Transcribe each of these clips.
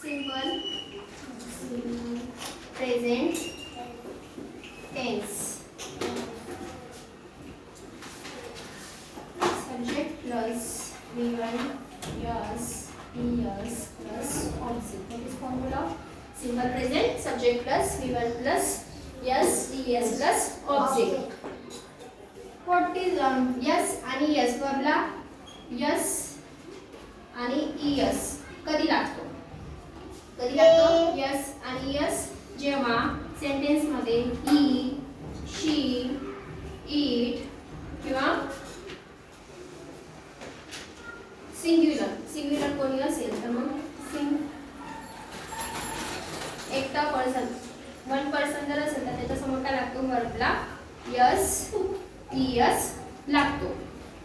Simple present tense. Subject plus V1 yes es plus object. What is formula? Simple present subject plus V1 plus yes es plus object. What is yes आणि yes verb yes आणि es कधी लागतो? कधी लागतो yes आणि yes जेव्हा sentence मध्ये he she it किंवा सिंग्युलर कोणी असेल तर मग एकटा पर्सन वन पर्सन जर असेल तर त्याच्या समोर काय लागतो वर्बला यस इयस लागतो.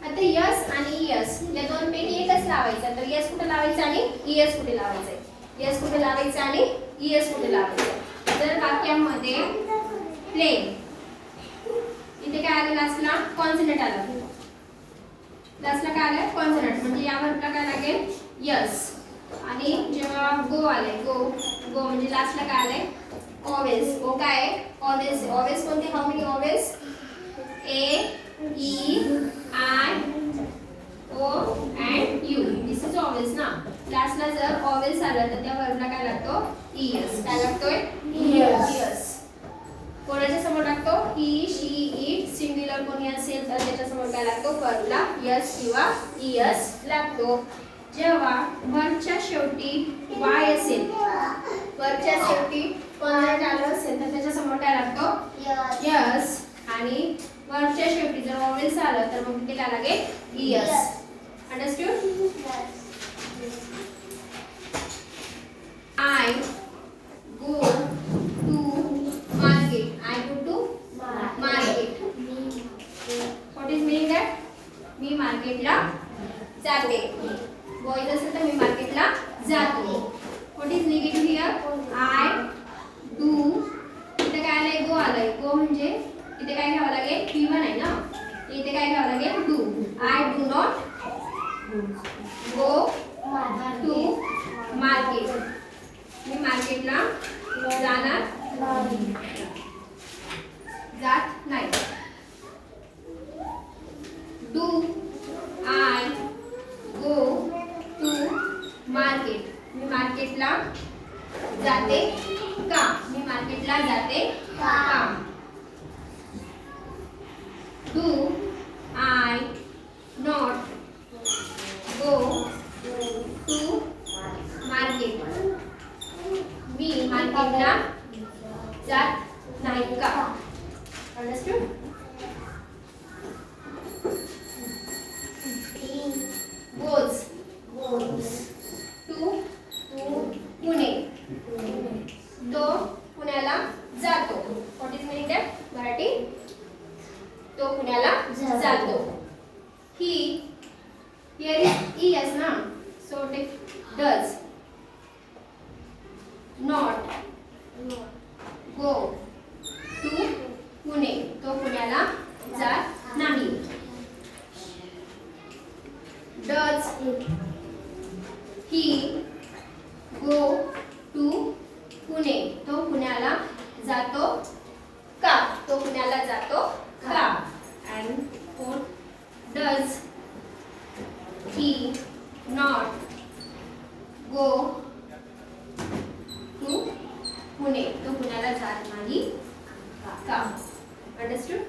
आता यस आणि यस या दोन पैकी एकच लावायचा तर यस कुठे लावायचं आणि इयस कुठे लावायचं यस कुठे लावायचं आणि इयस कुठे लावायचं. जर वाक्यामध्ये प्लेन इथे काय आलं लास्टला कॉन्सोनंट आला लास्टला काय आलं कॉन्सोनंट म्हणजे या वर्बला काय लागेल यस आणि जेव्हा गो आले गो म्हणजे लास्टला काय आले ऑलवेज ओ काय आहे ऑलवेज कोणते how many always A E I O and U this is always ना. लास्टला जर ऑलवेज आलं तर त्या वर्बला काय लागतो इयस काय लागतोय इयस. कोणाच्या समोर लागतो ही शी इट सिंग्युलर कोणी असेल तर त्याच्या समोर काय लागतो वर्बला यस किंवा इयस लागतो. जेव्हा वर्बच्या शेवटी वाय असेल वर्बच्या शेवटी कॉन्सोनंट आलं असेल तर त्याच्या समोर काय लागतो यस आणि वर्बच्या शेवटी जर ऑलवेज आलं तर मग तिथे काय लागेल इयस. अंडरस्टूड. आय गो मी मार्केटला जाते. बॉयज असेल तर मी मार्केटला जातो. What is negative here I do. इथे काय आलंय गो आलंय गो म्हणजे इथे काय घ्यावं लागेल P1 आहे ना इथे काय घ्यावं लागेल do. I do not go to market. मी मार्केटला जात नाही. Do I go to market? मी मार्केटला जाते का? मी मार्केटला जाते का? Do I not go to market? मी मार्केटला जात नाही का? Understood? goes to Pune. तो पुण्याला जातो. What is meaning that Marathi तो पुण्याला जातो. ही हियर इज इयस ना so take does not go to Pune. तो पुण्याला जात नाही. Does he go to Pune? तो पुण्याला जातो का? तो पुण्याला जातो का? And four, does he not go to Pune? तो पुण्याला जात नाही का? Understood?